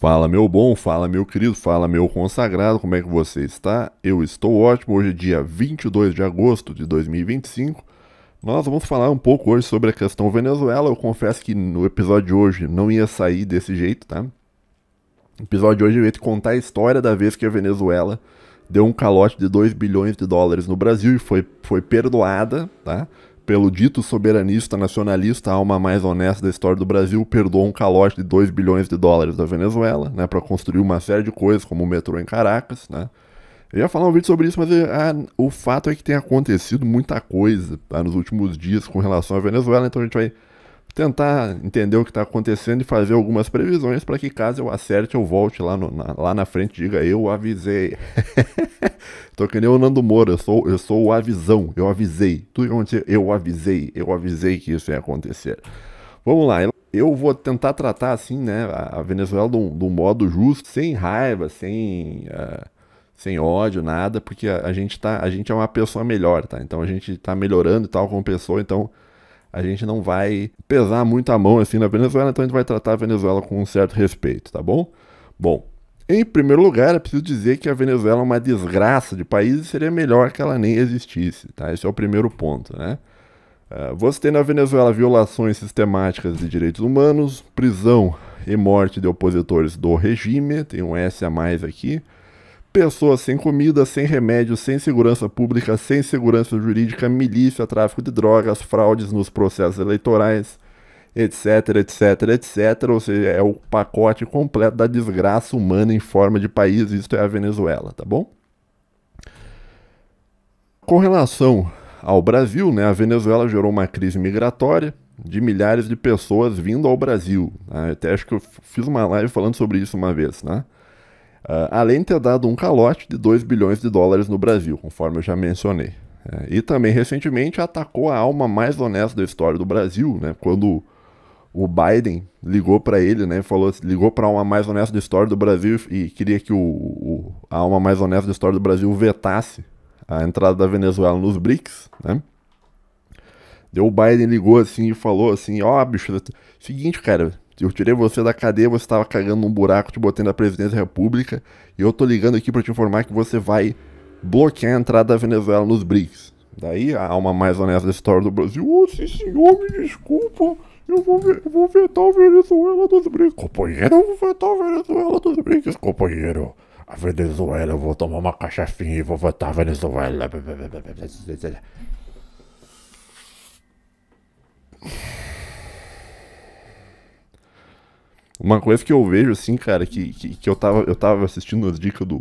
Fala meu bom, fala meu querido, fala meu consagrado, como é que você está? Eu estou ótimo, hoje é dia 22 de agosto de 2025. Nós vamos falar um pouco hoje sobre a questão Venezuela. Eu confesso que no episódio de hoje não ia sair desse jeito, tá? No episódio de hoje eu ia te contar a história da vez que a Venezuela deu um calote de 2 bilhões de dólares no Brasil e foi perdoada, tá? Pelo dito soberanista nacionalista, a alma mais honesta da história do Brasil, perdoou um calote de 2 bilhões de dólares da Venezuela, né, para construir uma série de coisas, como o metrô em Caracas, né. Eu ia falar um vídeo sobre isso, mas o fato é que tem acontecido muita coisa, tá, nos últimos dias com relação à Venezuela, então a gente vai tentar entender o que está acontecendo e fazer algumas previsões para que caso eu acerte, eu volte lá na frente e diga, eu avisei. Tô que nem o Nando Moura, eu sou o avisão, eu avisei. Tudo que aconteceu, eu avisei que isso ia acontecer. Vamos lá, eu vou tentar tratar assim, né, a Venezuela de um modo justo, sem raiva, sem ódio, nada, porque a gente é uma pessoa melhor, tá? Então a gente tá melhorando e tal como pessoa, então a gente não vai pesar muito a mão assim na Venezuela, então a gente vai tratar a Venezuela com um certo respeito, tá bom? Bom, em primeiro lugar, é preciso dizer que a Venezuela é uma desgraça de país e seria melhor que ela nem existisse, tá? Esse é o primeiro ponto, né? Você tem na Venezuela violações sistemáticas de direitos humanos, prisão e morte de opositores do regime, tem um S a mais aqui, pessoas sem comida, sem remédio, sem segurança pública, sem segurança jurídica, milícia, tráfico de drogas, fraudes nos processos eleitorais, etc, etc, etc. Ou seja, é o pacote completo da desgraça humana em forma de país. Isto é a Venezuela, tá bom? Com relação ao Brasil, né, a Venezuela gerou uma crise migratória de milhares de pessoas vindo ao Brasil. Né? Até acho que eu fiz uma live falando sobre isso uma vez, né? Além de ter dado um calote de 2 bilhões de dólares no Brasil, conforme eu já mencionei. E também, recentemente, atacou a alma mais honesta da história do Brasil, né, quando o Biden ligou para ele, né, ligou para a alma mais honesta da história do Brasil e queria que a alma mais honesta da história do Brasil vetasse a entrada da Venezuela nos BRICS, né. O Biden ligou assim e falou assim, ó, bicho, seguinte, cara, eu tirei você da cadeia, você estava cagando num buraco, te botei na presidência da república, e eu tô ligando aqui para te informar que você vai bloquear a entrada da Venezuela nos BRICS. Daí a alma mais honesta da história do Brasil, sim senhor, me desculpa, eu vou vetar a Venezuela dos BRICS. Companheiro, eu vou vetar a Venezuela dos BRICS, companheiro. A Venezuela, eu vou tomar uma cachaçinha e vou vetar a Venezuela. Uma coisa que eu vejo, assim, cara, que eu tava assistindo as dicas de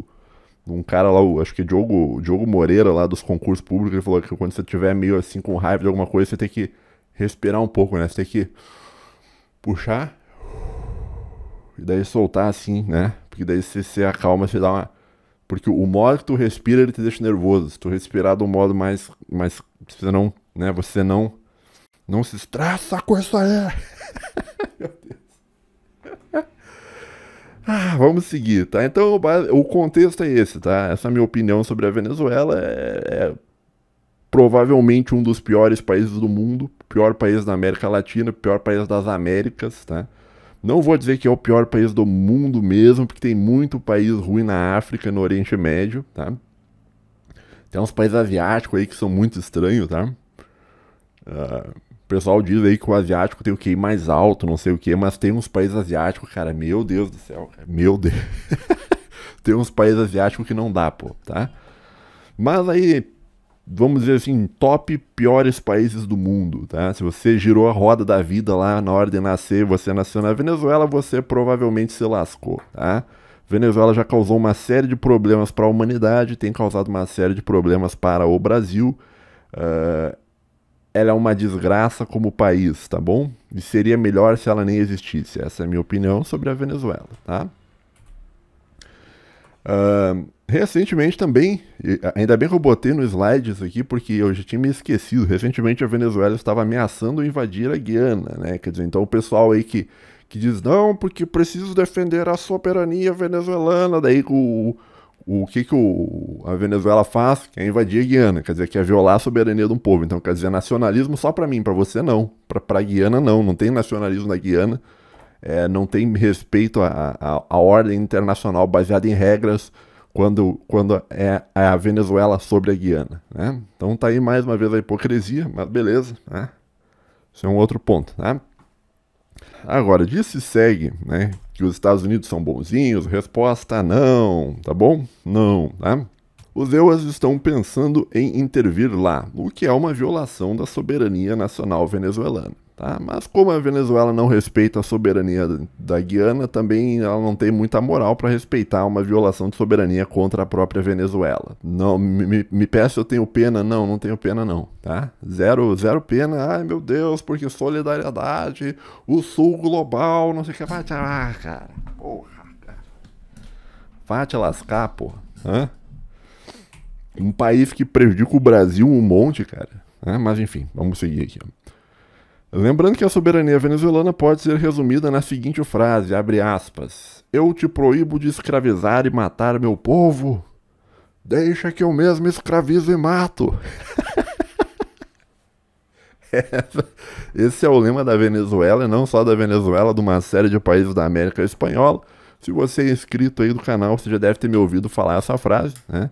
um cara lá, acho que é Diogo Moreira, lá dos concursos públicos, ele falou que quando você tiver meio assim com raiva de alguma coisa, você tem que respirar um pouco, né? Você tem que puxar e daí soltar assim, né? Porque daí você acalma, você dá uma... Porque o modo que tu respira, ele te deixa nervoso. Se tu respirar de um modo mais você não, né? Você não se estressa com isso aí. Vamos seguir, tá? Então o contexto é esse, tá? Essa minha opinião sobre a Venezuela é provavelmente um dos piores países do mundo, pior país da América Latina, pior país das Américas, tá? Não vou dizer que é o pior país do mundo mesmo, porque tem muito país ruim na África e no Oriente Médio, tá? Tem uns países asiáticos aí que são muito estranhos, tá? O pessoal diz aí que o asiático tem o QI mais alto, não sei o que, mas tem uns países asiáticos, cara, meu Deus do céu, cara, meu Deus. Tem uns países asiáticos que não dá, pô, tá? Mas aí, vamos dizer assim, top piores países do mundo, tá? Se você girou a roda da vida lá na hora de nascer, você nasceu na Venezuela, você provavelmente se lascou, tá? Venezuela já causou uma série de problemas para a humanidade, tem causado uma série de problemas para o Brasil. Ela é uma desgraça como país, tá bom? E seria melhor se ela nem existisse. Essa é a minha opinião sobre a Venezuela, tá? Recentemente também, ainda bem que eu botei no slide isso aqui, porque eu já tinha me esquecido. Recentemente a Venezuela estava ameaçando invadir a Guiana, né? Quer dizer, então o pessoal aí que diz, não, porque preciso defender a soberania venezuelana, daí o que a Venezuela faz? Quer invadir a Guiana, quer dizer, quer violar a soberania de um povo. Então, quer dizer, nacionalismo só pra mim, pra você não. Pra Guiana não tem nacionalismo na Guiana. não tem respeito à ordem internacional baseada em regras quando é a Venezuela sobre a Guiana, né? Então tá aí mais uma vez a hipocrisia, mas beleza, né? Isso é um outro ponto, né? Agora, disso se segue, né, que os Estados Unidos são bonzinhos, resposta não, tá bom? Não, tá? Os EUAs estão pensando em intervir lá, o que é uma violação da soberania nacional venezuelana, tá? Mas como a Venezuela não respeita a soberania da Guiana, também ela não tem muita moral para respeitar uma violação de soberania contra a própria Venezuela. Não, me peço, eu tenho pena? Não, não tenho pena não, tá? Zero pena, ai meu Deus, porque solidariedade, o sul global, não sei o que, vai te cara, porra, cara. Vai te lascar, porra, hã? Um país que prejudica o Brasil um monte, cara. Mas enfim, vamos seguir aqui. Lembrando que a soberania venezuelana pode ser resumida na seguinte frase, abre aspas. Eu te proíbo de escravizar e matar meu povo. Deixa que eu mesmo escravizo e mato. Esse é o lema da Venezuela, e não só da Venezuela, de uma série de países da América Espanhola. Se você é inscrito aí do canal, você já deve ter me ouvido falar essa frase, né?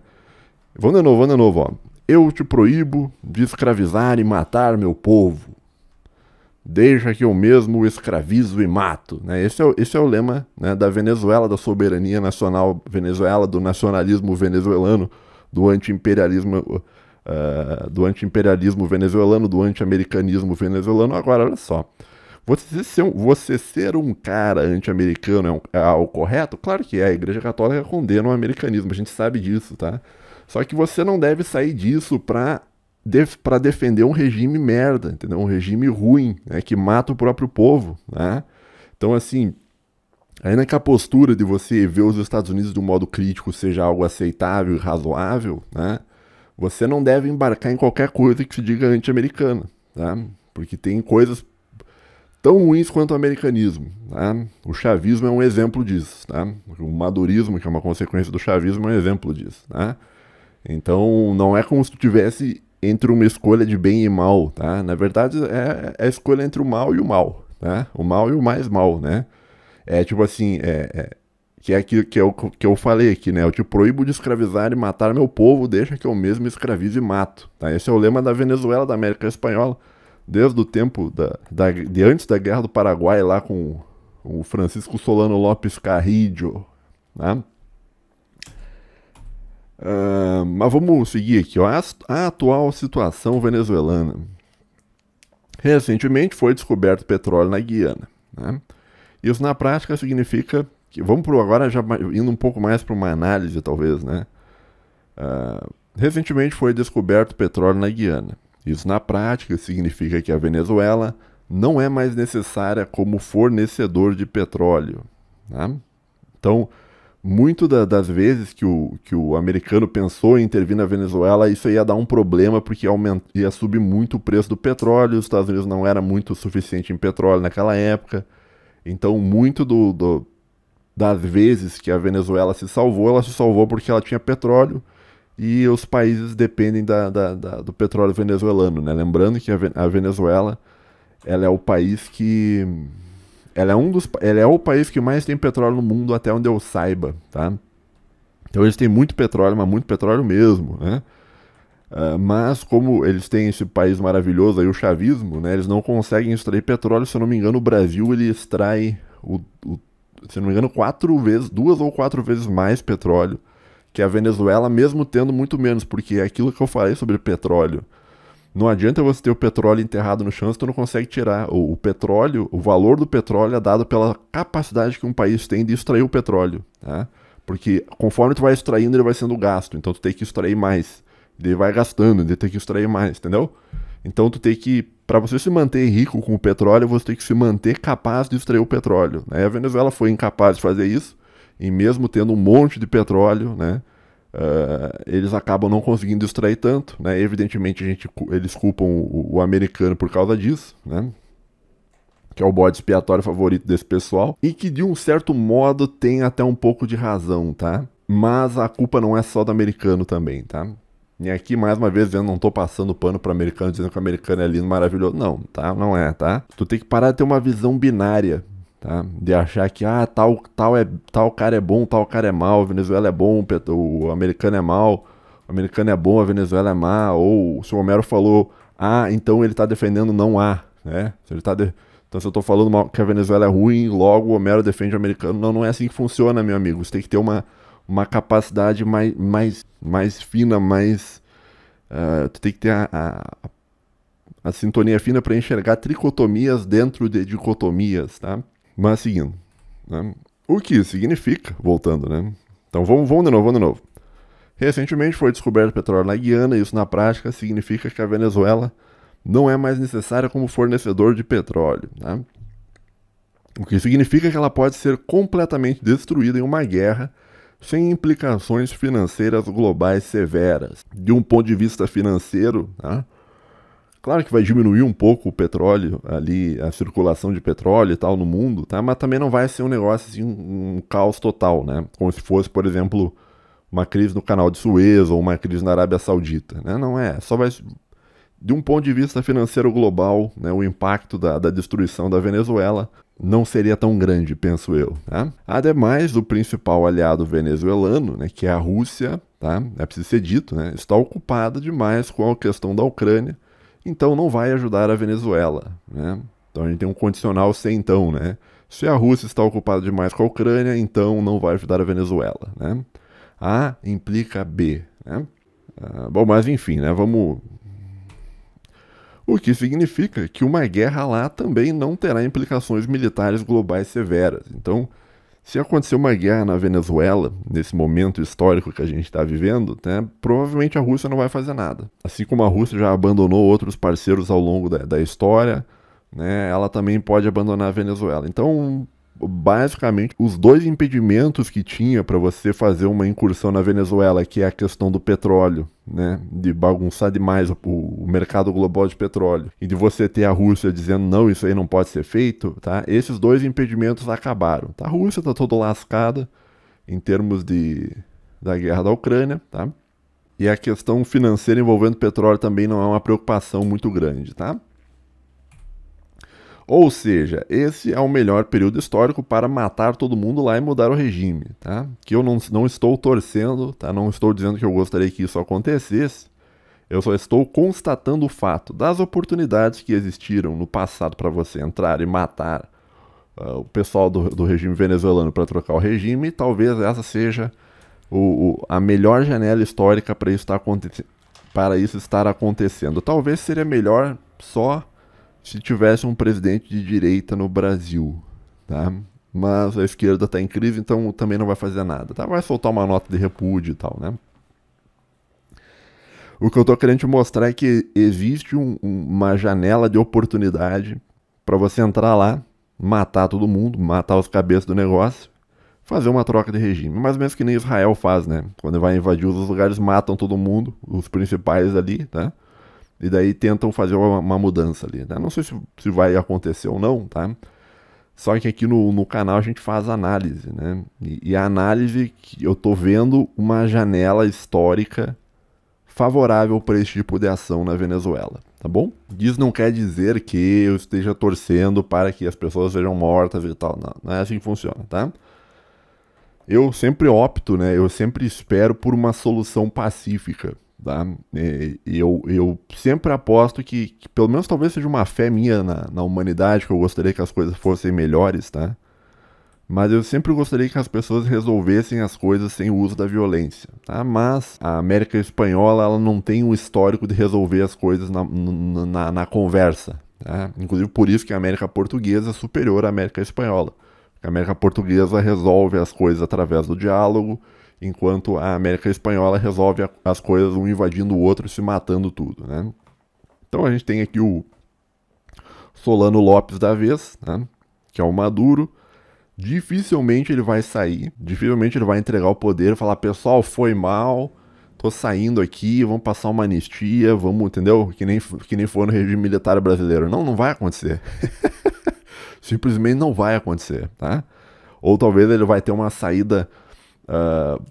Vamos de novo, ó. Eu te proíbo de escravizar e matar meu povo. Deixa que eu mesmo o escravizo e mato. Né? Esse é o lema, né, da Venezuela, da soberania nacional Venezuela, do nacionalismo venezuelano, do anti-imperialismo venezuelano, do anti-americanismo venezuelano. Agora, olha só. Você ser um cara anti-americano é algo correto? Claro que é. A Igreja Católica condena o americanismo, a gente sabe disso, tá? Só que você não deve sair disso pra defender um regime merda, entendeu? Um regime ruim, né, que mata o próprio povo, né? Então, assim, ainda que a postura de você ver os Estados Unidos de um modo crítico seja algo aceitável e razoável, né? Você não deve embarcar em qualquer coisa que se diga anti-americana, tá? Porque tem coisas tão ruins quanto o americanismo, tá? O chavismo é um exemplo disso, tá? O madurismo, que é uma consequência do chavismo, é um exemplo disso, tá? Então, não é como se tu tivesse entre uma escolha de bem e mal, tá? Na verdade, é a escolha entre o mal e o mal, tá? O mal e o mais mal, né? É tipo assim, que é aquilo que eu falei aqui, né? Eu te proíbo de escravizar e matar meu povo, deixa que eu mesmo escravizo e mato, tá? Esse é o lema da Venezuela, da América Espanhola, desde o tempo de antes da Guerra do Paraguai, lá com o Francisco Solano Lopes Carrillo, tá? Mas vamos seguir aqui, ó. A atual situação venezuelana. Recentemente foi descoberto petróleo na Guiana, né? Isso na prática significa que, agora já indo um pouco mais para uma análise talvez, né? Recentemente foi descoberto petróleo na Guiana. Isso na prática significa que a Venezuela não é mais necessária como fornecedor de petróleo, tá? Então, muito das vezes que o americano pensou em intervir na Venezuela, isso ia dar um problema, porque ia subir muito o preço do petróleo, os Estados Unidos não era muito suficiente em petróleo naquela época. Então, muito das vezes que a Venezuela se salvou, ela se salvou porque ela tinha petróleo, e os países dependem do petróleo venezuelano, né? Lembrando que a Venezuela, ela é o país que... Ela é o país que mais tem petróleo no mundo, até onde eu saiba, tá? Então eles têm muito petróleo, mas muito petróleo mesmo, né? Mas como eles têm esse país maravilhoso aí, o chavismo, né? Eles não conseguem extrair petróleo. Se eu não me engano, o Brasil, ele extrai, se eu não me engano, 2 ou 4 vezes mais petróleo que a Venezuela, mesmo tendo muito menos, porque é aquilo que eu falei sobre petróleo. Não adianta você ter o petróleo enterrado no chão se tu não consegue tirar. O petróleo, o valor do petróleo é dado pela capacidade que um país tem de extrair o petróleo, tá? Porque conforme tu vai extraindo, ele vai sendo gasto. Então tu tem que extrair mais. Ele vai gastando, ele tem que extrair mais, entendeu? Então tu tem que, para você se manter rico com o petróleo, você tem que se manter capaz de extrair o petróleo, né? A Venezuela foi incapaz de fazer isso, e mesmo tendo um monte de petróleo, né? Eles acabam não conseguindo extrair tanto, né? Evidentemente eles culpam o americano por causa disso, né? Que é o bode expiatório favorito desse pessoal, e que de um certo modo tem até um pouco de razão, tá? Mas a culpa não é só do americano também, tá? E aqui, mais uma vez, eu não tô passando pano pro americano, dizendo que o americano é lindo, maravilhoso. Não, tá? Não é, tá? Tu tem que parar de ter uma visão binária tá? De achar que tal cara é bom, tal cara é mal, a Venezuela é bom, o americano é mal, o americano é bom, a Venezuela é má, ou se o Homero falou A, então ele está defendendo não A, né? Então se eu estou falando que a Venezuela é ruim, logo o Homero defende o americano. Não, não é assim que funciona, meu amigo. Você tem que ter uma capacidade mais fina, tu tem que ter a sintonia fina para enxergar tricotomias dentro de dicotomias, tá? Mas seguindo, né? O que significa, voltando, né? Então vamos de novo. Recentemente foi descoberto petróleo na Guiana e isso na prática significa que a Venezuela não é mais necessária como fornecedor de petróleo, tá? O que significa que ela pode ser completamente destruída em uma guerra sem implicações financeiras globais severas. De um ponto de vista financeiro, tá? Claro que vai diminuir um pouco o petróleo ali, a circulação de petróleo e tal no mundo, tá? Mas também não vai ser um negócio assim, um caos total, né? Como se fosse, por exemplo, uma crise no Canal de Suez ou uma crise na Arábia Saudita, né? Não é, só vai... De um ponto de vista financeiro global, né, o impacto da destruição da Venezuela não seria tão grande, penso eu. Tá? Ademais, o principal aliado venezuelano, né, que é a Rússia, tá? É preciso ser dito, né, está ocupada demais com a questão da Ucrânia, então não vai ajudar a Venezuela. Né? Então a gente tem um condicional se então, né? Se a Rússia está ocupada demais com a Ucrânia, então não vai ajudar a Venezuela. Né? A implica B. Né? Bom, mas enfim, né, vamos... O que significa que uma guerra lá também não terá implicações militares globais severas. Então, se acontecer uma guerra na Venezuela, nesse momento histórico que a gente está vivendo, né, provavelmente a Rússia não vai fazer nada. Assim como a Rússia já abandonou outros parceiros ao longo da história, né, ela também pode abandonar a Venezuela. Então, basicamente, os dois impedimentos que tinha para você fazer uma incursão na Venezuela, que é a questão do petróleo, né, de bagunçar demais o mercado global de petróleo, e de você ter a Rússia dizendo não, isso aí não pode ser feito, tá? Esses dois impedimentos acabaram. Tá? A Rússia está toda lascada em termos da guerra da Ucrânia, tá? E a questão financeira envolvendo petróleo também não é uma preocupação muito grande, tá? Ou seja, esse é o melhor período histórico para matar todo mundo lá e mudar o regime, tá? Que eu não estou torcendo, tá? Não estou dizendo que eu gostaria que isso acontecesse. Eu só estou constatando o fato das oportunidades que existiram no passado para você entrar e matar o pessoal do regime venezuelano para trocar o regime. E talvez essa seja a melhor janela histórica para isso estar acontecendo. Talvez seria melhor só se tivesse um presidente de direita no Brasil, tá? Mas a esquerda está em crise, então também não vai fazer nada, tá? Vai soltar uma nota de repúdio e tal, né? O que eu tô querendo te mostrar é que existe uma janela de oportunidade para você entrar lá, matar todo mundo, matar os cabeças do negócio, fazer uma troca de regime. Mais ou menos que nem Israel faz, né? Quando vai invadir os lugares, matam todo mundo, os principais ali, tá? E daí tentam fazer uma mudança ali, tá? Não sei se vai acontecer ou não, tá? Só que aqui no canal a gente faz análise, né? E a análise que eu tô vendo uma janela histórica favorável para esse tipo de ação na Venezuela, tá bom? Isso não quer dizer que eu esteja torcendo para que as pessoas sejam mortas e tal, não é assim que funciona, tá? Eu sempre opto, né? Eu sempre espero por uma solução pacífica. Tá? Eu sempre aposto que pelo menos talvez seja uma fé minha na humanidade, que eu gostaria que as coisas fossem melhores, tá? Mas eu sempre gostaria que as pessoas resolvessem as coisas sem o uso da violência, tá? Mas a América Espanhola, ela não tem um histórico de resolver as coisas na conversa, tá? Inclusive por isso que a América Portuguesa é superior à América Espanhola. A América Portuguesa resolve as coisas através do diálogo, enquanto a América Espanhola resolve as coisas um invadindo o outro e se matando tudo, né? Então a gente tem aqui o Solano Lopes da vez, né? Que é o Maduro. Dificilmente ele vai sair, dificilmente ele vai entregar o poder e falar, pessoal, foi mal, tô saindo aqui, vamos passar uma anistia, vamos, entendeu? Que nem foi no regime militar brasileiro. Não vai acontecer. Simplesmente não vai acontecer, tá? Ou talvez ele vai ter uma saída...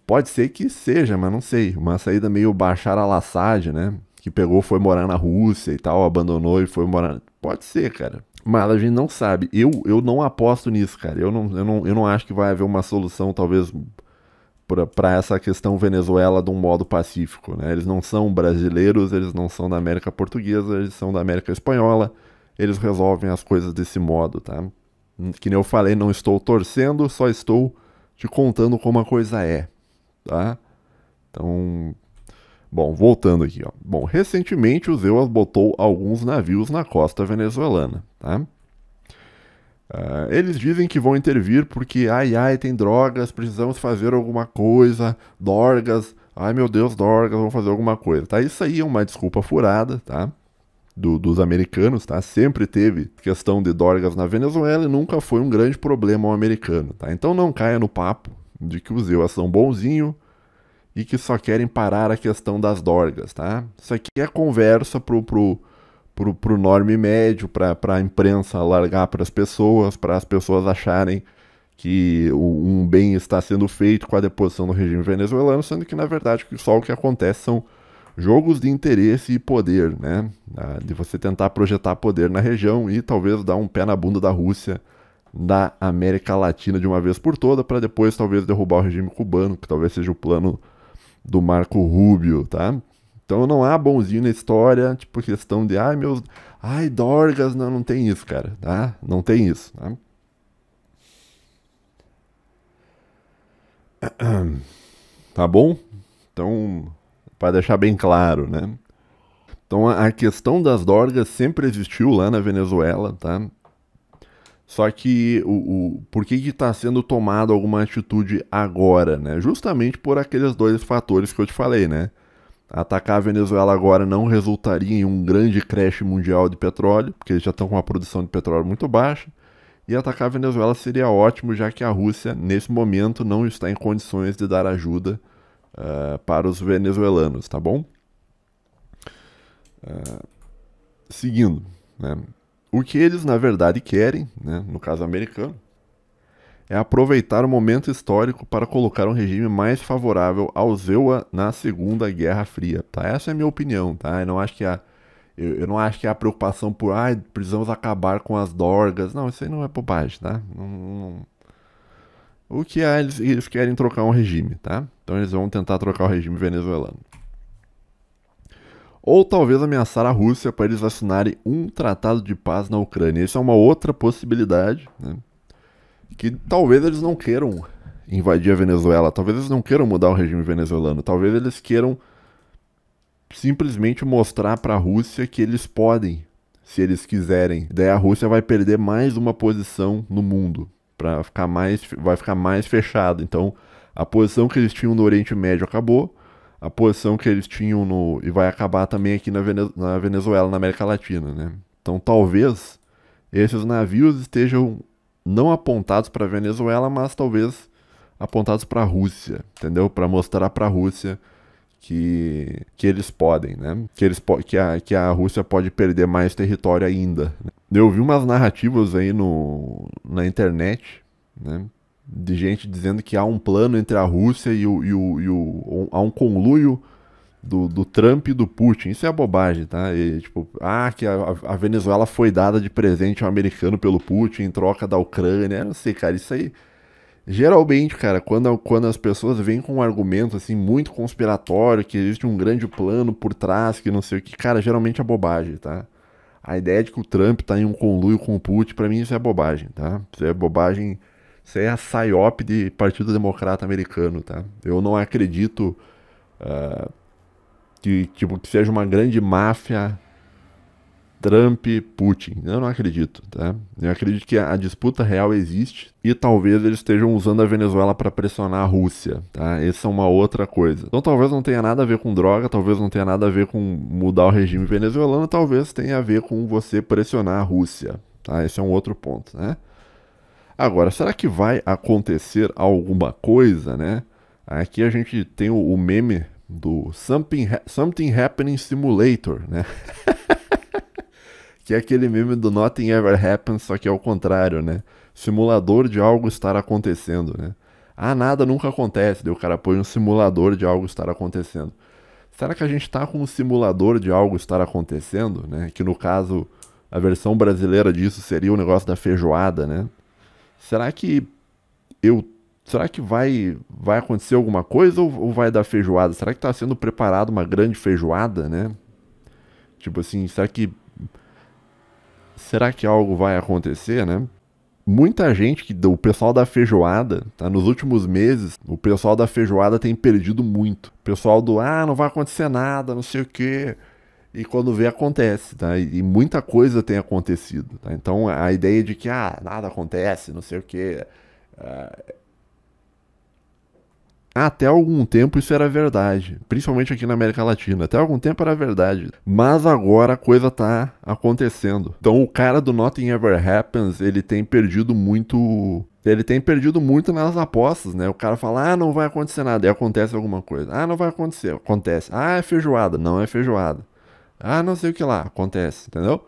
pode ser que seja, mas não sei. Uma saída meio Bashar al-Assad, né? Que pegou, foi morar na Rússia e tal, abandonou e foi morar... Pode ser, cara. Mas a gente não sabe. Eu não aposto nisso, cara. Eu não acho que vai haver uma solução, talvez, para essa questão Venezuela de um modo pacífico, né? Eles não são brasileiros, eles não são da América Portuguesa, eles são da América Espanhola. Eles resolvem as coisas desse modo, tá? Que nem eu falei, não estou torcendo, só estou te contando como a coisa é, tá? Então, bom, voltando aqui, ó. Bom, recentemente o Zeus botou alguns navios na costa venezuelana, tá? Eles dizem que vão intervir porque, ai, ai, tem drogas, precisamos fazer alguma coisa, Dorgas, ai meu Deus, Dorgas, vamos fazer alguma coisa, tá? Isso aí é uma desculpa furada, tá? Dos americanos, tá? Sempre teve questão de Dorgas na Venezuela e nunca foi um grande problema ao americano, tá? Então não caia no papo de que os EUA são bonzinhos e que só querem parar a questão das Dorgas, tá? Isso aqui é conversa pro norme médio, para a imprensa largar para as pessoas acharem que um bem está sendo feito com a deposição do regime venezuelano, sendo que na verdade só o que acontece são jogos de interesse e poder, né? De você tentar projetar poder na região e talvez dar um pé na bunda da Rússia, da América Latina de uma vez por toda, para depois talvez derrubar o regime cubano, que talvez seja o plano do Marco Rubio, tá? Então não há bonzinho na história, tipo questão de, ai meus, ai Dorgas, não, não tem isso, cara, tá? Não tem isso, tá? Tá bom? Então, para deixar bem claro, né? Então a questão das Dorgas sempre existiu lá na Venezuela, tá? Só que por que está sendo tomada alguma atitude agora, né? Justamente por aqueles dois fatores que eu te falei, né? Atacar a Venezuela agora não resultaria em um grande crash mundial de petróleo, porque eles já estão com uma produção de petróleo muito baixa. E atacar a Venezuela seria ótimo, já que a Rússia, nesse momento, não está em condições de dar ajuda para os venezuelanos, tá bom? Seguindo, né? O que eles, na verdade, querem, né, no caso americano, é aproveitar o momento histórico para colocar um regime mais favorável aos EUA na Segunda Guerra Fria, tá? Essa é a minha opinião, tá? Eu não acho que é a preocupação por, precisamos acabar com as Dorgas. Não, isso aí não é bobagem, tá? O que é, eles querem trocar um regime, tá? Então eles vão tentar trocar o regime venezuelano. Ou talvez ameaçar a Rússia para eles assinarem um tratado de paz na Ucrânia. Isso é uma outra possibilidade, né? Que talvez eles não queiram invadir a Venezuela, talvez eles não queiram mudar o regime venezuelano, talvez eles queiram simplesmente mostrar para a Rússia que eles podem, se eles quiserem. Daí a Rússia vai perder mais uma posição no mundo, vai ficar mais fechado. Então, a posição que eles tinham no Oriente Médio acabou, a posição que eles tinham e vai acabar também aqui na Venezuela, na América Latina, né? Então, talvez esses navios estejam não apontados para a Venezuela, mas talvez apontados para a Rússia, entendeu? Para mostrar para a Rússia que eles podem, né? Que a Rússia pode perder mais território ainda. Eu vi umas narrativas aí na internet, né? De gente dizendo que há um plano entre a Rússia há um conluio do Trump e do Putin. Isso é bobagem, tá? E, tipo, que a Venezuela foi dada de presente ao americano pelo Putin em troca da Ucrânia. Eu não sei, cara, isso aí. Geralmente, cara, quando as pessoas vêm com um argumento assim muito conspiratório, que existe um grande plano por trás, que não sei o que, cara, geralmente é bobagem, tá? A ideia de que o Trump tá em um conluio com o Putin, pra mim isso é bobagem, tá? Isso é bobagem, isso é a psyop de Partido Democrata Americano, tá? Eu não acredito que seja uma grande máfia Trump-Putin. Eu não acredito, tá? Eu acredito que a disputa real existe e talvez eles estejam usando a Venezuela para pressionar a Rússia, tá? Essa é uma outra coisa. Então talvez não tenha nada a ver com droga, talvez não tenha nada a ver com mudar o regime venezuelano, talvez tenha a ver com você pressionar a Rússia, tá? Esse é um outro ponto, né? Agora, será que vai acontecer alguma coisa, né? Aqui a gente tem o meme do Something Happening Simulator, né? Que é aquele meme do Nothing Ever Happens, só que é o contrário, né? Simulador de algo estar acontecendo, né? Nada nunca acontece, daí o cara põe um simulador de algo estar acontecendo. Será que a gente tá com um simulador de algo estar acontecendo, né? Que no caso A versão brasileira disso seria o negócio da feijoada, né? Será que eu... Será que vai acontecer alguma coisa ou vai dar feijoada? Será que está sendo preparada uma grande feijoada, né? Tipo assim, será que algo vai acontecer, né? Muita gente, o pessoal da feijoada, tá? Nos últimos meses, o pessoal da feijoada tem perdido muito. O pessoal não vai acontecer nada, não sei o quê. E quando vê, acontece, tá? E muita coisa tem acontecido, tá? Então a ideia de que, nada acontece, não sei o quê. Até algum tempo isso era verdade, principalmente aqui na América Latina. Até algum tempo era verdade, mas agora a coisa tá acontecendo. Então o cara do Nothing Ever Happens, ele tem perdido muito nas apostas, né? O cara fala, não vai acontecer nada, e acontece alguma coisa. Não vai acontecer, acontece. É feijoada, não é feijoada. Não sei o que lá, acontece, entendeu?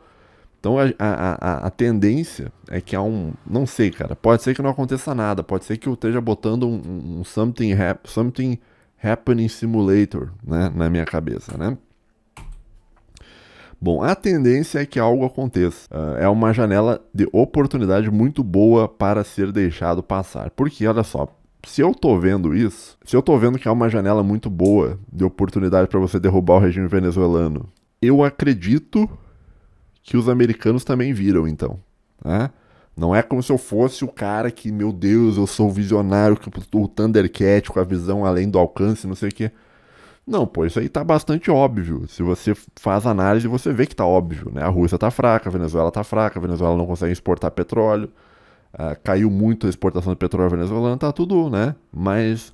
Então a tendência é que não sei, cara. Pode ser que não aconteça nada. Pode ser que eu esteja botando um something happening simulator, né, na minha cabeça, né? Bom, a tendência é que algo aconteça. É uma janela de oportunidade muito boa para ser deixado passar. Porque, olha só, se eu tô vendo isso, se eu tô vendo que é uma janela muito boa de oportunidade para você derrubar o regime venezuelano, eu acredito que os americanos também viram, então, né? Não é como se eu fosse o cara que, meu Deus, eu sou o visionário, o Thundercat com a visão além do alcance, não sei o quê. Não, pô, isso aí tá bastante óbvio. Se você faz análise, você vê que tá óbvio, né? A Rússia tá fraca, a Venezuela tá fraca, a Venezuela não consegue exportar petróleo, caiu muito a exportação de petróleo venezuelano, tá tudo, né? Mas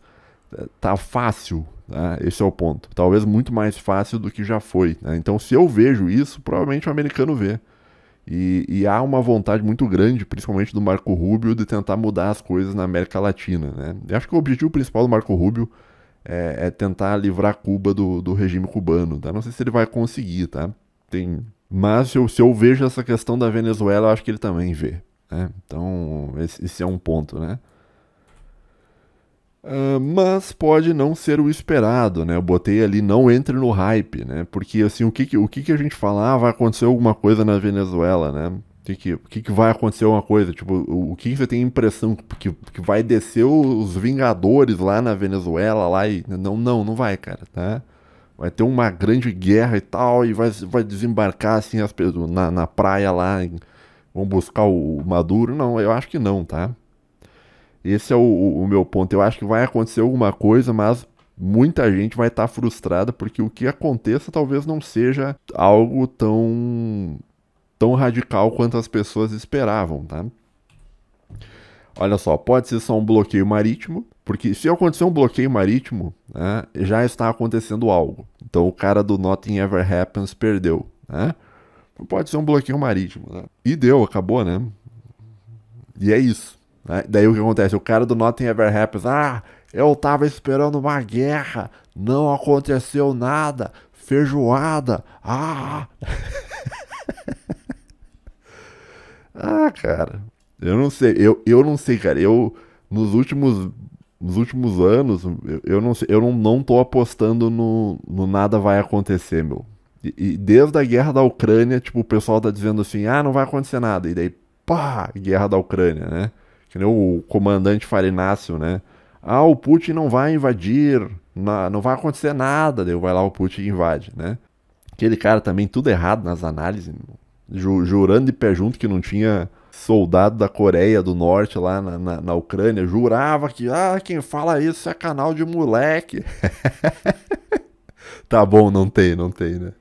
tá fácil, né? Esse é o ponto. Talvez muito mais fácil do que já foi, né? Então, se eu vejo isso, provavelmente o americano vê. E há uma vontade muito grande, principalmente do Marco Rubio, de tentar mudar as coisas na América Latina, né? Eu acho que o objetivo principal do Marco Rubio é tentar livrar Cuba do regime cubano, tá? Não sei se ele vai conseguir, tá? Mas se eu vejo essa questão da Venezuela, eu acho que ele também vê, né? Então, esse é um ponto, né? Mas pode não ser o esperado, né? Eu botei ali, não entre no hype, né? Porque, assim, o que a gente fala? Vai acontecer alguma coisa na Venezuela, né? O que vai acontecer alguma coisa? Tipo, o que você tem a impressão que vai descer os Vingadores lá na Venezuela, lá e... Não vai, cara, tá? Vai ter uma grande guerra e tal, e vai desembarcar, assim, as pessoas na praia lá, vão buscar o Maduro. Não, eu acho que não, tá? Esse é o meu ponto. Eu acho que vai acontecer alguma coisa, mas muita gente vai estar frustrada porque o que aconteça talvez não seja algo tão radical quanto as pessoas esperavam, tá? Olha só, pode ser só um bloqueio marítimo, porque se acontecer um bloqueio marítimo, né, já está acontecendo algo. Então o cara do Nothing Ever Happens perdeu, né? Pode ser um bloqueio marítimo, né? E deu, acabou, né? E é isso. Daí o que acontece? O cara do Nothing Ever Happens, eu tava esperando uma guerra, não aconteceu nada, feijoada, cara, eu não sei, eu não sei, cara, nos últimos anos, eu não sei, eu não tô apostando no nada vai acontecer, meu. E desde a guerra da Ucrânia, tipo, o pessoal tá dizendo assim, não vai acontecer nada, e daí, pá, guerra da Ucrânia, né? Que nem o comandante Farinácio, né? O Putin não vai invadir, não vai acontecer nada. Daí vai lá o Putin e invade, né? Aquele cara também, tudo errado nas análises, jurando de pé junto que não tinha soldado da Coreia do Norte lá na Ucrânia. Jurava que, quem fala isso é canal de moleque. Tá bom, não tem, né?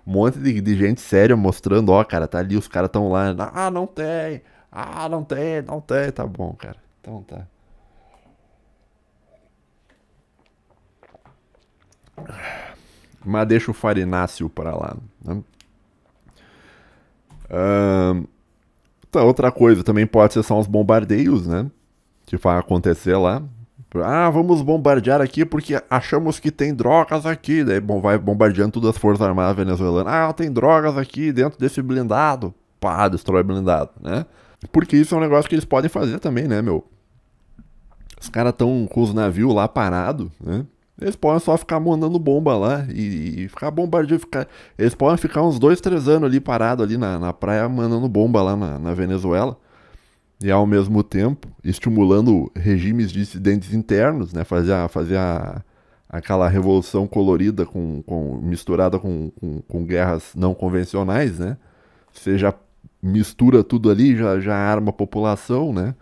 Um monte de gente séria mostrando, cara, tá ali, os caras tão lá. Não tem. Não tem. Tá bom, cara. Então tá. Mas deixa o Farinácio pra lá, né? Então, outra coisa, também pode ser só uns bombardeios, né? Que vai acontecer lá. Vamos bombardear aqui porque achamos que tem drogas aqui. Daí, vai bombardeando todas as forças armadas venezuelanas. Tem drogas aqui dentro desse blindado. Pá, destrói blindado, né? Porque isso é um negócio que eles podem fazer também, né, meu? Os caras estão com os navios lá parados, né? Eles podem só ficar mandando bomba lá e ficar bombardeando. Eles podem ficar uns 2, 3 anos ali parados ali na praia mandando bomba lá na Venezuela. E ao mesmo tempo estimulando regimes dissidentes internos, né? Aquela revolução colorida misturada com guerras não convencionais, né? Você já mistura tudo ali, já arma a população, né?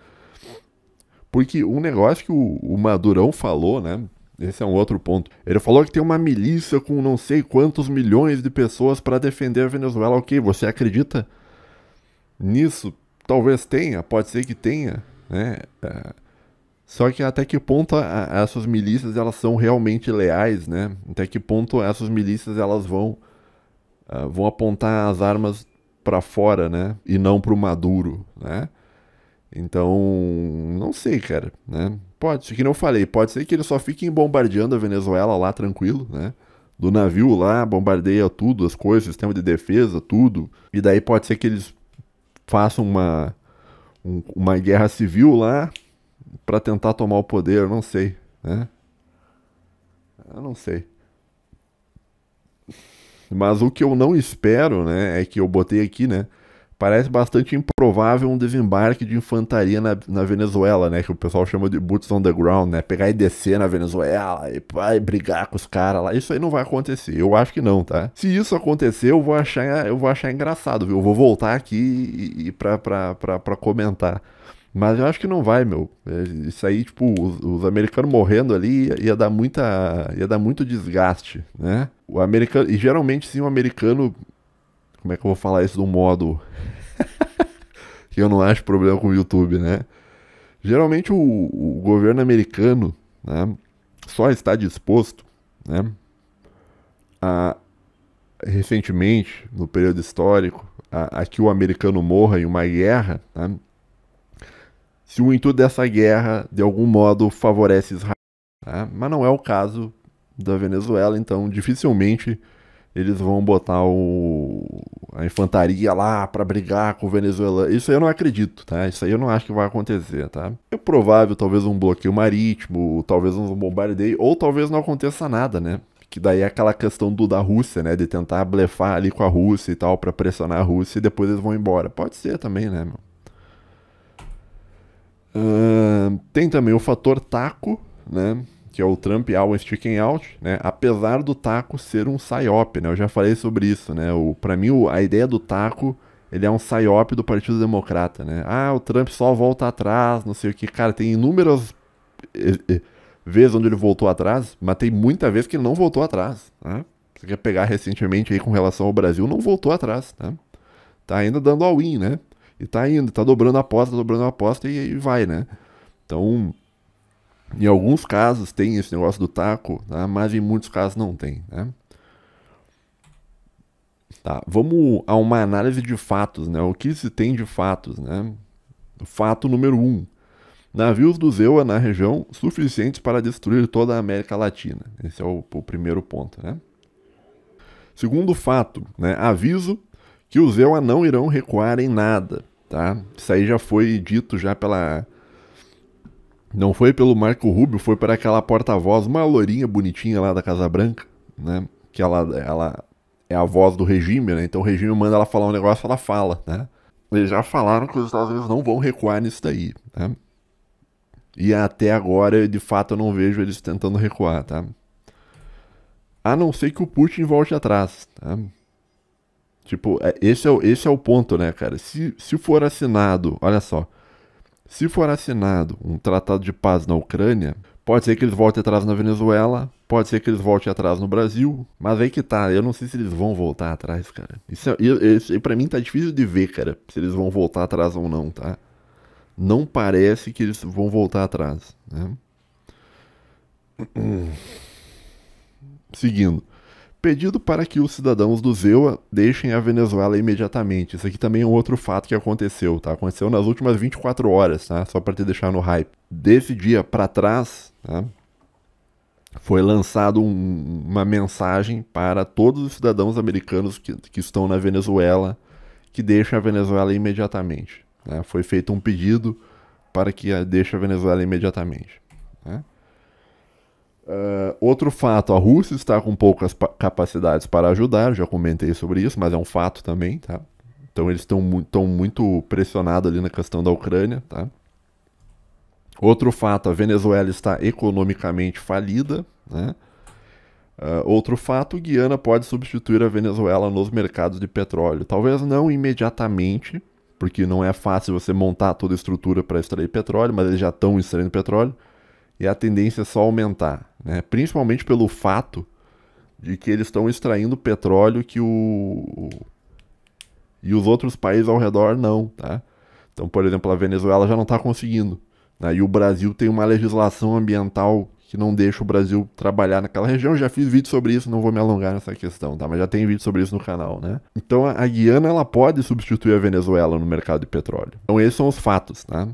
Porque um negócio que o Madurão falou, né? Esse é um outro ponto. Ele falou que tem uma milícia com não sei quantos milhões de pessoas para defender a Venezuela. Ok, você acredita nisso? Talvez tenha, pode ser que tenha, né? Só que até que ponto essas milícias elas são realmente leais, né? Até que ponto essas milícias elas vão apontar as armas para fora, né? E não pro Maduro, né? Então, não sei, cara, né? Pode ser que não falei, pode ser que eles só fiquem bombardeando a Venezuela lá tranquilo, né? Do navio lá, bombardeia tudo, as coisas, sistema de defesa, tudo. E daí pode ser que eles façam uma guerra civil lá pra tentar tomar o poder, eu não sei, né? Eu não sei. Mas o que eu não espero, né, é que eu botei aqui, né? Parece bastante improvável um desembarque de infantaria na Venezuela, né? Que o pessoal chama de boots on the ground, né? Pegar e descer na Venezuela e vai brigar com os caras lá. Isso aí não vai acontecer. Eu acho que não, tá? Se isso acontecer, eu vou achar engraçado, viu? Eu vou voltar aqui pra comentar. Mas eu acho que não vai, meu. Isso aí, tipo, os americanos morrendo ali ia dar muito desgaste, né? O americano, e geralmente sim, o americano, como é que eu vou falar isso de um modo que eu não acho problema com o YouTube, né? Geralmente o governo americano, né, só está disposto, né, a, recentemente, no período histórico, a que o americano morra em uma guerra, né, se o intuito dessa guerra, de algum modo, favorece Israel. Tá? Mas não é o caso da Venezuela, então dificilmente eles vão botar a infantaria lá pra brigar com o Venezuela. Isso aí eu não acredito, tá? Isso aí eu não acho que vai acontecer, tá? É provável talvez um bloqueio marítimo, talvez um bombardeio, ou talvez não aconteça nada, né? Que daí é aquela questão da Rússia, né? De tentar blefar ali com a Rússia e tal, pra pressionar a Rússia e depois eles vão embora. Pode ser também, né, meu? Tem também o fator taco, né? Que é o Trump Always Chicken Out, né? Apesar do taco ser um psyop, né? Eu já falei sobre isso, né? Pra mim, a ideia do taco, ele é um psyop do Partido Democrata, né? Ah, o Trump só volta atrás, não sei o que. Cara, tem inúmeras vezes onde ele voltou atrás, mas tem muita vez que ele não voltou atrás, né? Você quer pegar recentemente aí com relação ao Brasil, não voltou atrás, né? Tá ainda dando all-in, né? E tá indo, tá dobrando a aposta e vai, né? Então, em alguns casos tem esse negócio do taco, tá? Mas em muitos casos não tem, né? Tá, vamos a uma análise de fatos, né? O que se tem de fatos, né? Fato número 1. Navios do Zewa na região suficientes para destruir toda a América Latina. Esse é o primeiro ponto, né? Segundo fato, né? Aviso que os Zewa não irão recuar em nada, tá? Isso aí já foi dito já não foi pelo Marco Rubio, foi por aquela porta-voz, uma lourinha bonitinha lá da Casa Branca, né? Que ela é a voz do regime, né? Então o regime manda ela falar um negócio, ela fala, né? Eles já falaram que os Estados Unidos não vão recuar nisso daí, né? E até agora, de fato, eu não vejo eles tentando recuar, tá? A não ser que o Putin volte atrás, tá? Tipo, esse é o ponto, né, cara? Se for assinado, olha só, se for assinado um tratado de paz na Ucrânia, pode ser que eles voltem atrás na Venezuela, pode ser que eles voltem atrás no Brasil, mas aí que tá, eu não sei se eles vão voltar atrás, cara. Isso pra mim tá difícil de ver, cara, se eles vão voltar atrás ou não, tá? Não parece que eles vão voltar atrás, né? Seguindo. Pedido para que os cidadãos do Zewa deixem a Venezuela imediatamente. Isso aqui também é um outro fato que aconteceu, tá? Aconteceu nas últimas 24 horas, tá? Só para te deixar no hype. Desse dia para trás, tá? Foi lançado uma mensagem para todos os cidadãos americanos que estão na Venezuela que deixem a Venezuela imediatamente, né? Foi feito um pedido para que deixe a Venezuela imediatamente, né? Outro fato, a Rússia está com poucas capacidades para ajudar, já comentei sobre isso, mas é um fato também, tá? Então eles estão muito pressionados ali na questão da Ucrânia, tá? Outro fato, a Venezuela está economicamente falida, né? Outro fato, Guiana pode substituir a Venezuela nos mercados de petróleo. Talvez não imediatamente, porque não é fácil você montar toda a estrutura para extrair petróleo, mas eles já estão extraindo petróleo, e a tendência é só aumentar, né? Principalmente pelo fato de que eles estão extraindo petróleo que e os outros países ao redor não, tá? Então, por exemplo, a Venezuela já não está conseguindo, né? E o Brasil tem uma legislação ambiental que não deixa o Brasil trabalhar naquela região. Eu já fiz vídeo sobre isso, não vou me alongar nessa questão, tá? Mas já tem vídeo sobre isso no canal, né? Então a Guiana, ela pode substituir a Venezuela no mercado de petróleo. Então esses são os fatos, tá?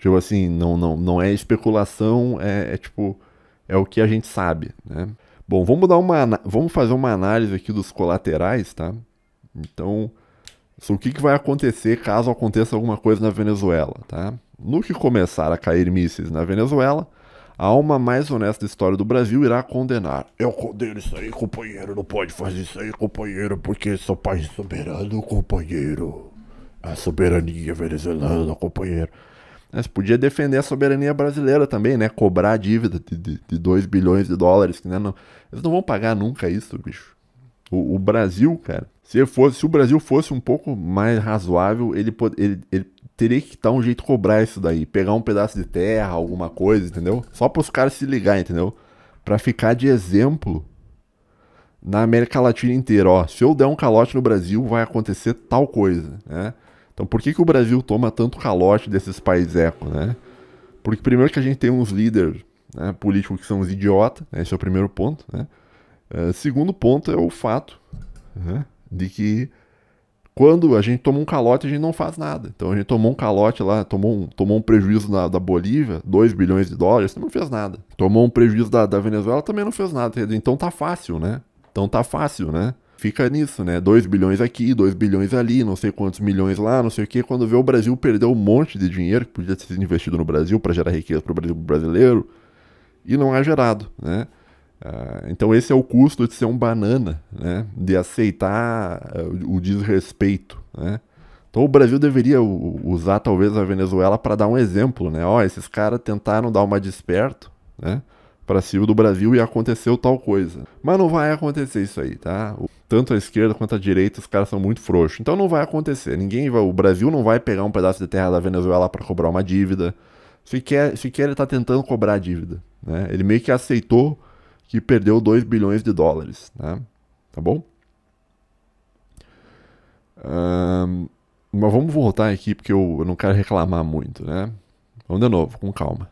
Tipo assim, não é especulação, tipo, é o que a gente sabe, né? Bom, vamos fazer uma análise aqui dos colaterais, tá? Então, o que vai acontecer caso aconteça alguma coisa na Venezuela, tá? No que começar a cair mísseis na Venezuela, a alma mais honesta da história do Brasil irá condenar. Eu condeno isso aí, companheiro. Não pode fazer isso aí, companheiro, porque sou país soberano, companheiro. A soberania venezuelana, companheiro. Você podia defender a soberania brasileira também, né? Cobrar a dívida de 2 bilhões de dólares. Né? Eles não vão pagar nunca isso, bicho. O Brasil, cara, se o Brasil fosse um pouco mais razoável, ele teria que dar um jeito de cobrar isso daí. Pegar um pedaço de terra, alguma coisa, entendeu? Só para os caras se ligar, entendeu? Para ficar de exemplo na América Latina inteira. Ó, se eu der um calote no Brasil, vai acontecer tal coisa, né? Então por que o Brasil toma tanto calote desses países eco, né? Porque primeiro que a gente tem uns líderes, né, políticos que são uns idiotas, né? Esse é o primeiro ponto, né? Segundo ponto é o fato, né, de que quando a gente toma um calote, a gente não faz nada. Então a gente tomou um calote lá, tomou um prejuízo da Bolívia, 2 bilhões de dólares, não fez nada. Tomou um prejuízo da Venezuela, também não fez nada. Então tá fácil, né? Fica nisso, né? 2 bilhões aqui, 2 bilhões ali, não sei quantos milhões lá, não sei o quê. Quando vê o Brasil perdeu um monte de dinheiro que podia ter sido investido no Brasil para gerar riqueza para o Brasil brasileiro e não é gerado, né? Então esse é o custo de ser um banana, né? De aceitar o desrespeito, né? Então o Brasil deveria usar talvez a Venezuela para dar um exemplo, né? Ó, esses caras tentaram dar uma desperto, né, para cima do Brasil e aconteceu tal coisa. Mas não vai acontecer isso aí, tá? Tanto a esquerda quanto a direita, os caras são muito frouxos. Então não vai acontecer. O Brasil não vai pegar um pedaço de terra da Venezuela para cobrar uma dívida. Sequer ele tá tentando cobrar a dívida, né? Ele meio que aceitou que perdeu 2 bilhões de dólares, né? Tá bom? Mas vamos voltar aqui, porque eu não quero reclamar muito, né? Vamos de novo, com calma.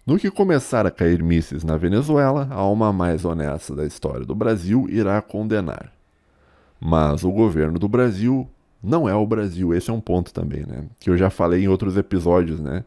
No que começar a cair mísseis na Venezuela, a alma mais honesta da história do Brasil irá condenar. Mas o governo do Brasil não é o Brasil, esse é um ponto também, né? Que eu já falei em outros episódios, né?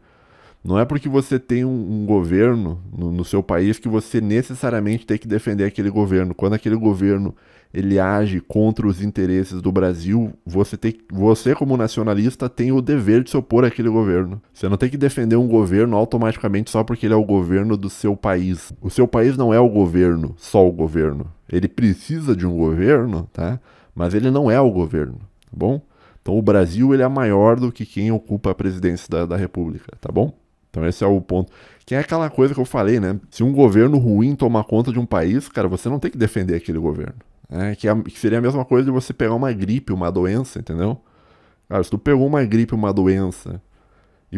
Não é porque você tem um governo no seu país que você necessariamente tem que defender aquele governo. Quando aquele governo ele age contra os interesses do Brasil, você como nacionalista tem o dever de se opor àquele governo. Você não tem que defender um governo automaticamente só porque ele é o governo do seu país. O seu país não é o governo, só o governo. Ele precisa de um governo, tá? Mas ele não é o governo, tá bom? Então o Brasil ele é maior do que quem ocupa a presidência da República, tá bom? Então esse é o ponto. Que é aquela coisa que eu falei, né? Se um governo ruim tomar conta de um país, cara, você não tem que defender aquele governo. Né? Que seria a mesma coisa de você pegar uma gripe, uma doença, entendeu? Cara, se tu pegou uma gripe, uma doença, e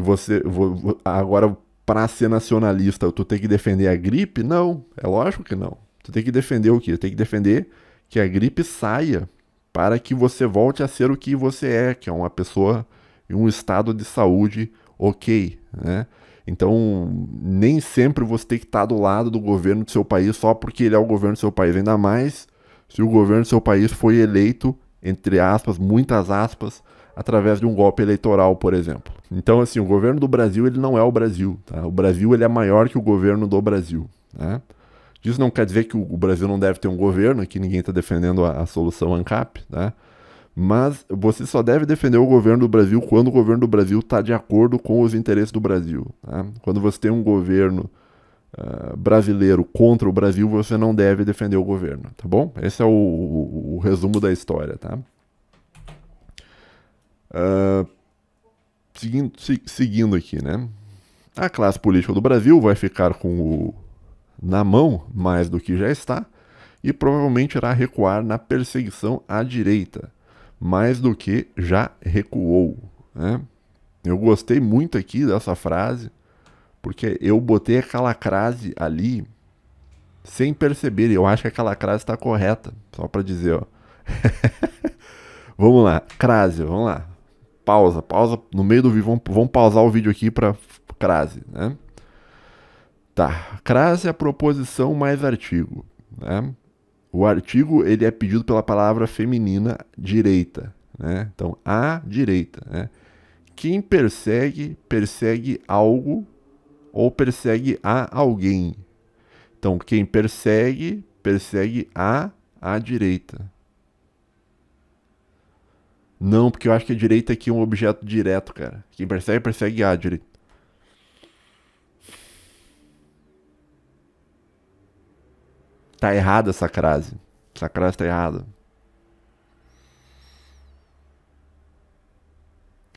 agora, para ser nacionalista, tu tem que defender a gripe? Não, é lógico que não. Tu tem que defender o quê? Tu tem que defender que a gripe saia para que você volte a ser o que você é, que é uma pessoa em um estado de saúde ok, né? Então, nem sempre você tem que estar do lado do governo do seu país só porque ele é o governo do seu país. Ainda mais se o governo do seu país foi eleito, entre aspas, muitas aspas, através de um golpe eleitoral, por exemplo. Então, assim, o governo do Brasil, ele não é o Brasil, tá? O Brasil, ele é maior que o governo do Brasil, né? Isso não quer dizer que o Brasil não deve ter um governo, que ninguém está defendendo a solução ANCAP, né? Mas você só deve defender o governo do Brasil quando o governo do Brasil está de acordo com os interesses do Brasil, tá? Quando você tem um governo brasileiro contra o Brasil, você não deve defender o governo, tá bom? Esse é o resumo da história, tá? Seguindo aqui, né? A classe política do Brasil vai ficar na mão mais do que já está e provavelmente irá recuar na perseguição à direita, mais do que já recuou, né? Eu gostei muito aqui dessa frase, porque eu botei aquela crase ali sem perceber. Eu acho que aquela crase está correta, só para dizer, ó. Vamos lá, crase, vamos lá. Pausa no meio do vídeo, vamos pausar o vídeo aqui para crase, né? Tá, crase é a proposição mais artigo, né? O artigo, ele é pedido pela palavra feminina direita, né? Então, a direita, né? Quem persegue, persegue algo ou persegue a alguém. Então, quem persegue, persegue a direita. Não, porque eu acho que a direita aqui é um objeto direto, cara. Quem persegue, persegue a direita. Tá errada essa crase. Essa crase tá errada.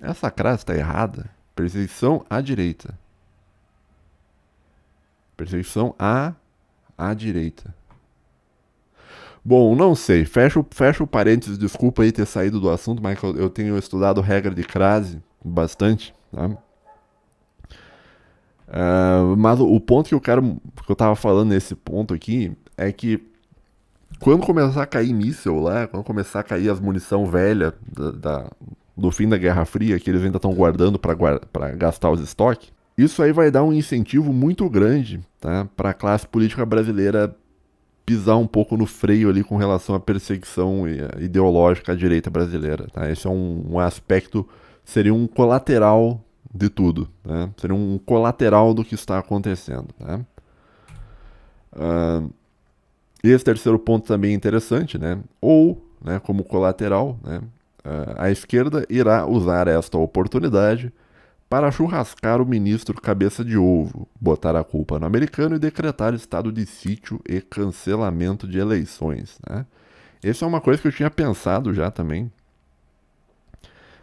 Essa crase tá errada. Perseguição à direita. Perseguição à direita. Bom, não sei. Fecha o parênteses. Desculpa aí ter saído do assunto, mas eu tenho estudado regra de crase bastante, tá? Mas o ponto que eu tava falando nesse ponto aqui é que quando começar a cair míssil lá, quando começar a cair as munição velha do fim da Guerra Fria, que eles ainda estão guardando para gastar os estoques, isso aí vai dar um incentivo muito grande, tá, para a classe política brasileira pisar um pouco no freio ali com relação à perseguição ideológica à direita brasileira. Tá? Esse é um aspecto, seria um colateral de tudo, né? Seria um colateral do que está acontecendo. Tá? Esse terceiro ponto também é interessante, né? Ou, né, como colateral, né, a esquerda irá usar esta oportunidade para churrascar o ministro cabeça de ovo, botar a culpa no americano e decretar estado de sítio e cancelamento de eleições, né? Essa é uma coisa que eu tinha pensado já também,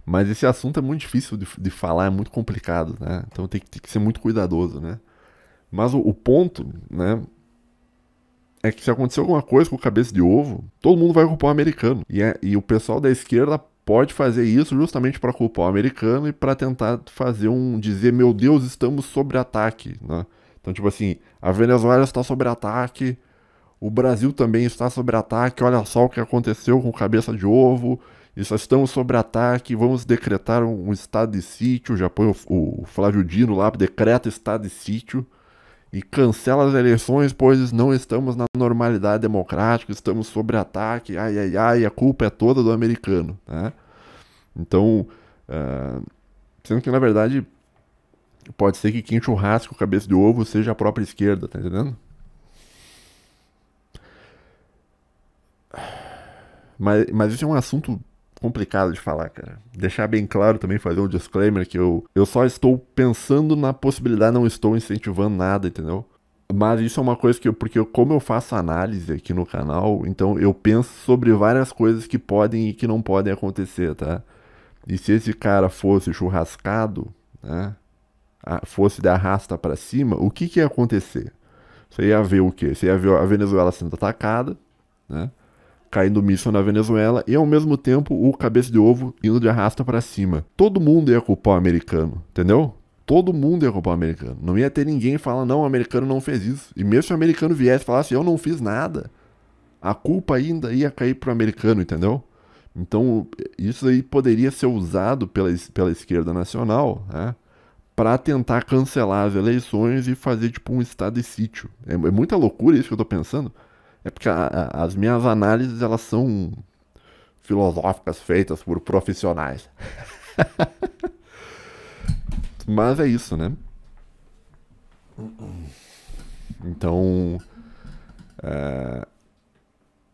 mas esse assunto é muito difícil de falar, é muito complicado, né? Então tem que ser muito cuidadoso, né? Mas o ponto, né, é que se acontecer alguma coisa com o cabeça de ovo, todo mundo vai culpar o americano. E o pessoal da esquerda pode fazer isso justamente para culpar o americano e para tentar dizer, meu Deus, estamos sob ataque, né? Então, tipo assim, a Venezuela está sob ataque, o Brasil também está sob ataque, olha só o que aconteceu com cabeça de ovo, estamos sob ataque, vamos decretar um estado de sítio, já põe o Flávio Dino lá, decreta estado de sítio, e cancela as eleições, pois não estamos na normalidade democrática, estamos sob ataque, ai, ai, ai, a culpa é toda do americano, né? Então, sendo que na verdade pode ser que quem churrasca o cabeça de ovo seja a própria esquerda, tá entendendo? Mas isso é um assunto complicado de falar, cara. Deixar bem claro também, fazer um disclaimer que eu só estou pensando na possibilidade, não estou incentivando nada, entendeu? Mas isso é uma coisa porque como eu faço análise aqui no canal, então eu penso sobre várias coisas que podem e que não podem acontecer, tá? E se esse cara fosse churrascado, né, fosse de arrasta pra cima, o que ia acontecer? Você ia ver o quê? Você ia ver a Venezuela sendo atacada, né? Caindo míssil na Venezuela e ao mesmo tempo o cabeça de ovo indo de arrasta pra cima. Todo mundo ia culpar o americano, entendeu? Todo mundo ia culpar o americano. Não ia ter ninguém falando, não, o americano não fez isso. E mesmo se o americano viesse e falasse, eu não fiz nada, a culpa ainda ia cair pro americano, entendeu? Então, isso aí poderia ser usado pela esquerda nacional, né, para tentar cancelar as eleições e fazer tipo um estado de sítio. É muita loucura isso que eu tô pensando. É porque as minhas análises, elas são filosóficas, feitas por profissionais. Mas é isso, né? Então,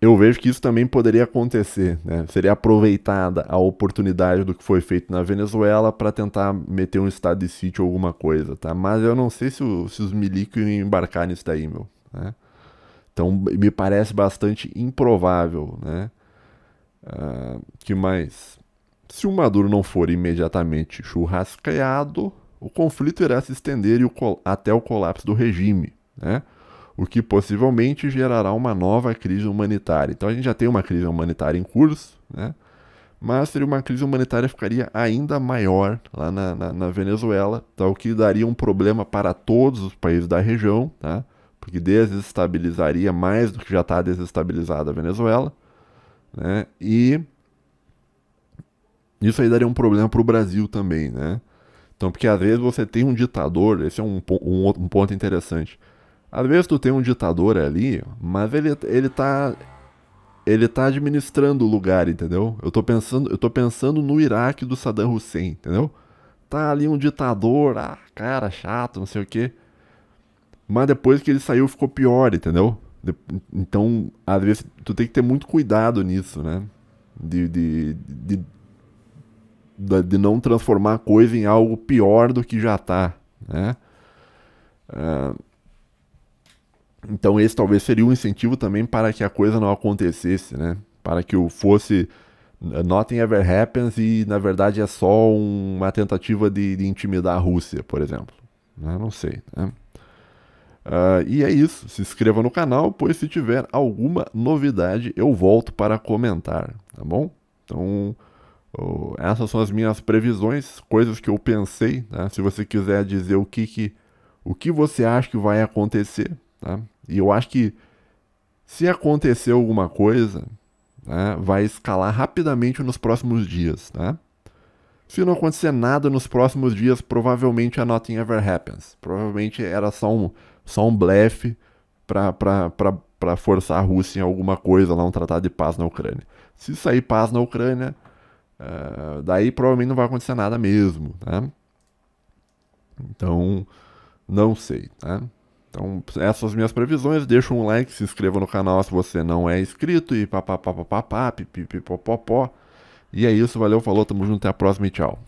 eu vejo que isso também poderia acontecer, né? Seria aproveitada a oportunidade do que foi feito na Venezuela para tentar meter um estado de sítio ou alguma coisa, tá? Mas eu não sei se os milicos iam embarcar nisso daí, meu, né? Então me parece bastante improvável, né? Que mais? Se o Maduro não for imediatamente churrasqueado, o conflito irá se estender até o colapso do regime, né? O que possivelmente gerará uma nova crise humanitária. Então a gente já tem uma crise humanitária em curso, né? Mas seria uma crise humanitária que ficaria ainda maior lá na Venezuela, tá? O que daria um problema para todos os países da região, tá? Porque desestabilizaria mais do que já está desestabilizada a Venezuela, né? E isso aí daria um problema para o Brasil também, né? Então, porque às vezes você tem um ditador, esse é um ponto interessante. Às vezes tu tem um ditador ali, mas ele tá administrando o lugar, entendeu? Eu tô pensando no Iraque do Saddam Hussein, entendeu? Tá ali um ditador, cara chato, não sei o quê. Mas depois que ele saiu ficou pior, entendeu? Então, às vezes tu tem que ter muito cuidado nisso, né? De não transformar a coisa em algo pior do que já tá, né? Então esse talvez seria um incentivo também para que a coisa não acontecesse, né? Para que o fosse nothing ever happens e na verdade é só uma tentativa de intimidar a Rússia, por exemplo. Não sei, né? E é isso. Se inscreva no canal, pois se tiver alguma novidade eu volto para comentar, tá bom? Então essas são as minhas previsões, coisas que eu pensei, tá? Se você quiser dizer o que você acha que vai acontecer, tá? E eu acho que se acontecer alguma coisa, né, vai escalar rapidamente nos próximos dias, tá? Se não acontecer nada nos próximos dias, provavelmente a Nothing Ever Happens. Provavelmente era só um blefe para forçar a Rússia em alguma coisa, lá um tratado de paz na Ucrânia. Se sair paz na Ucrânia, daí provavelmente não vai acontecer nada mesmo, tá? Então, não sei, tá? Então, essas são as minhas previsões. Deixa um like, se inscreva no canal se você não é inscrito e papapá, pipipipopopó. E é isso, valeu, falou, tamo junto, até a próxima e tchau.